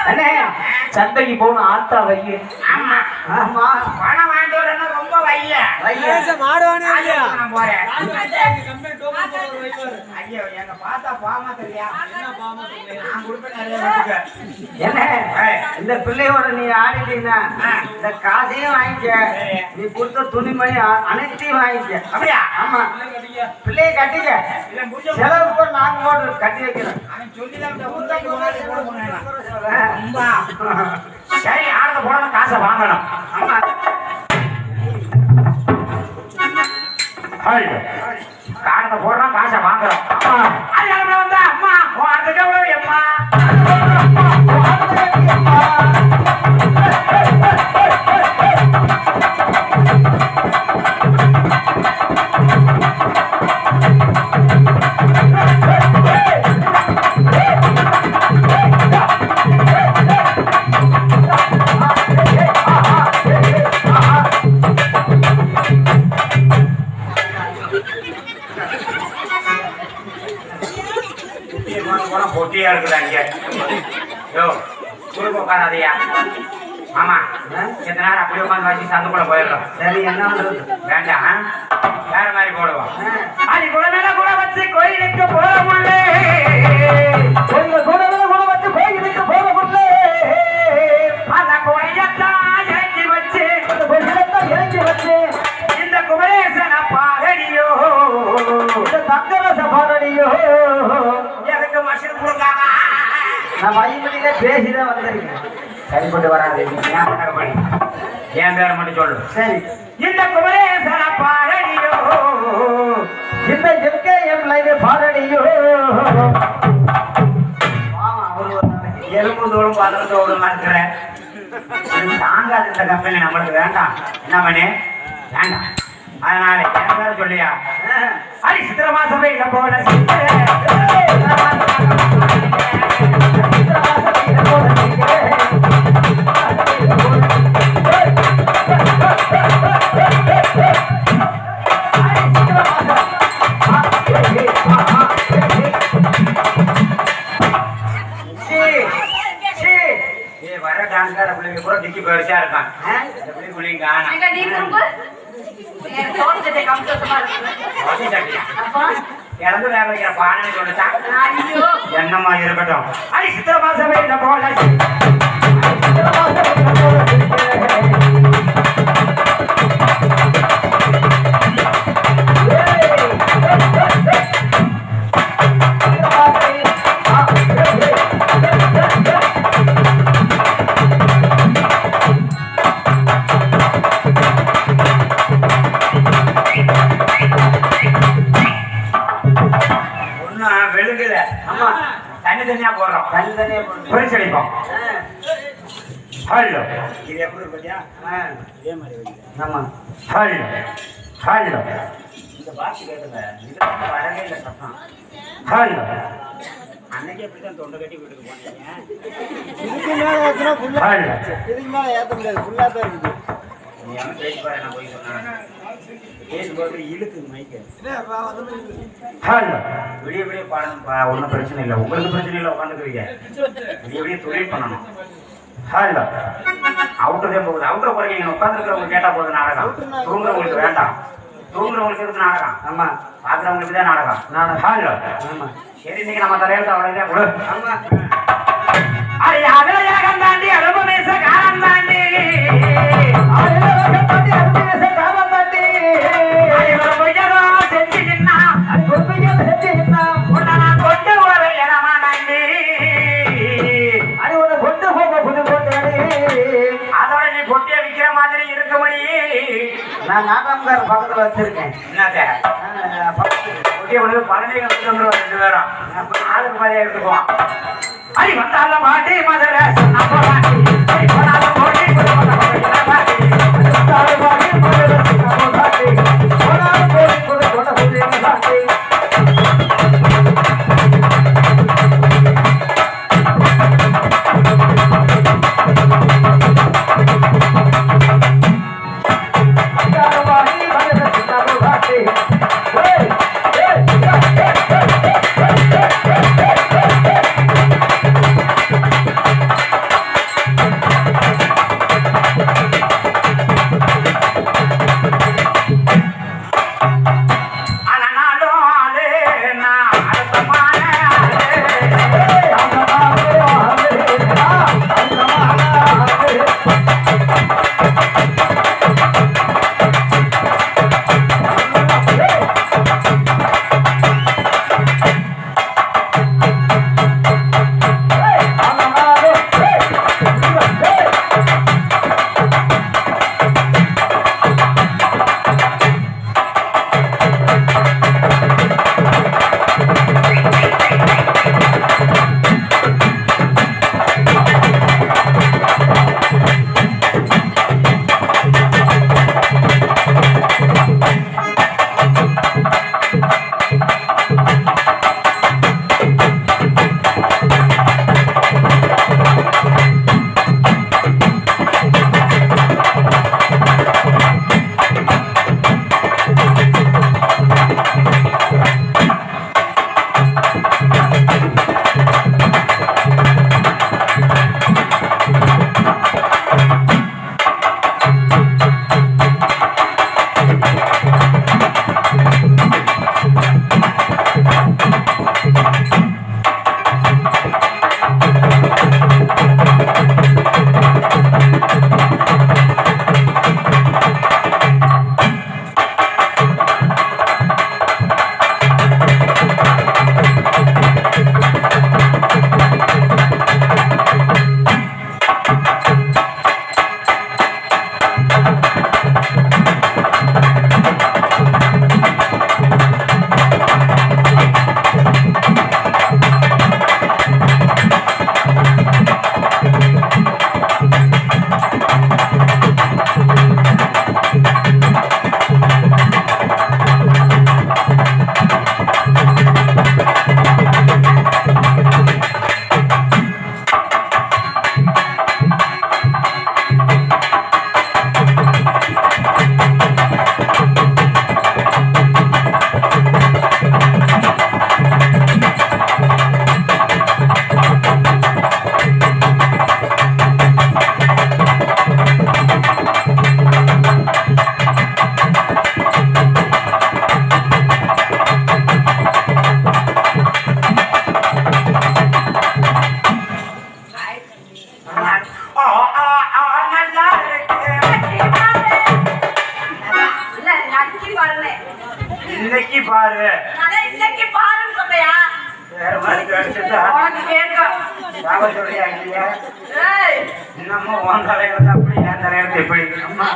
அண்ணே சந்தைக்கு போகணும் ஆத்தா வைய. ஆமா ஆமா பணம் வாங்கிட்டு வரேன்னா ரொம்ப வைய மாடுவானே ஐயா போறேன். ஐயோ எங்க பார்த்தா பாமா தெரியா நான் கொடுப்பேன். என்ன இந்த பிள்ளையோட நீ ஆடிட்டீங்கன்னா இந்த காசையும் வாங்கிக்க, நீ கொடுத்த துணிமணி அனைத்தையும் வாங்கிக்க. அப்படியா? ஆமா, பிள்ளைய கட்டிக்க. செலவு போற நாங்க போட்டு கட்டி வைக்கிறோம். சரி, ஆடத்தை போடணும், காசை வாங்கணும். ஆமா, காடத்தை போடுறோம், காசை வாங்குறோம். அது வந்தா அம்மா அதுக்கு எவ்வளவு அம்மா பொட்டியா இருக்குதாங்க. யோ குறுக்க உட்காராதையா. ஆமா, எத்தனை நேரம் அப்படியே உட்காந்து வச்சு சந்துக்குள்ள போயிடுறோம். சரி, என்ன வேண்டாம், வேற மாதிரி போடுவோம். அது கூட மேல கூட வச்சு கோயிலுக்கு போற முள்ளே, கூட வச்சு கோயிலுக்கு போற முள்ளே, அந்த குறையத்தான் இறக்கி வச்சு இறக்கி வச்சு இந்த குமரேசன பாரடியோ, இந்த தங்கரச பாரடியோ. எனக்கு மஷின் கொடுக்காம நான் வழிமொழியில பேசிதான் வந்திருக்கேன். சரிப்பட்டு வராது. என் பேரை மட்டும் சொல்லு. சரி, இந்த குமரேசன பாரடியோ, இந்த எம்கேஎம் லைவ் பாரடியோ. ஆமா, எலும்பு தோறும் பதத்தோடு இருக்கிறேன். தாங்காது இந்த கம்பெனி, நம்மளுக்கு வேண்டாம். என்ன பண்ணி வேண்டாம். அதனால என் பேரை சொல்லியா, அடி சித்திரமா சபையில போல வர டான்ஸ்கார பிள்ளைங்க கூட திக்கி பெருசா இருக்கான். எப்படி பிள்ளைங்க இறந்து வேக வைக்கிற பானை சொல்லுச்சா? என்னம்மா இருக்கட்டும். அடி சித்திர மாசமே இந்த போல வெளுங்குல. ஆமா, தண்ணி தனியா போடுறோம், தண்ணி தனியா பொரிச்சு அடிப்போம். ஹலோ, இது எப்படி இருக்கியா? இதே மாதிரி வைக்கிறேன். ஆமா, ஹலோ ஹலோ, இந்த பாட்டு கேட்டுங்க, இது வரவே இல்லை சத்தம். ஹலோ, அன்னைக்கு எப்படிதான் தொண்டை கட்டி வீட்டுக்கு போனீங்க? இதுக்கு மேல ஏத்துனா ஃபுல்லா, ஹலோ, இதுக்கு மேல ஏத்த முடியாது, ஃபுல்லா தான் இருக்குது. நீ என்ன பேசி பாரு, நான் போய் சொன்னேன். பேசும்போது இழுக்குது மைக்கு. ஹலோ, விடிய விடிய பாடணும்ப்பா, ஒன்றும் பிரச்சனை இல்லை. உங்களுக்கு பிரச்சனை இல்லை, உட்காந்துக்குவீங்க. விடிய விடிய தொழில் பண்ணணும். ஹலோ, அவுட்டரே போகுது. அவுட்டரை குறைங்க, உட்காந்துருக்கிறவங்க கேட்டா போகுது நாடகம். தூங்குறவங்களுக்கு வேண்டாம், தூங்குறவங்களுக்கு இருக்கு நாடகம். ஆமா, பாக்குறவங்களுக்கு தான் நாடகம். ஹலோ, ஆமா, சரி, இன்னைக்கு நம்ம தலையெழுத்து அவ்வளவுதான் கொடு. ஆமா, அரை அகலையாகம் தாண்டி அரும்பு மேச காலம் தாண்டி அதோட நீ பொட்டிய விக்கிற மாதிரி இருக்க முடியும். நான் நாட்டாம்கார பக்கத்துல வச்சிருக்கேன். என்னத்த பொட்டிய வந்து பழனிக்கு வந்துட்டு ரெண்டு பேரும் ஆளுக்கு மாதிரியா எடுத்துக்குவோம். அடி வந்தால மாட்டி மதுரை பாருன்னு. இன்னைக்கு பாரு அதான் இன்னைக்கு பாருன்னு சொன்னையா? வேற மாதிரி கிடைச்சிட்டா உனக்கு கேட்கும். சாவ சொல்றியா இல்லையா ஏய், இன்னமும் உன் தலையில தான் அப்படி என் தலையில எப்படி அம்மா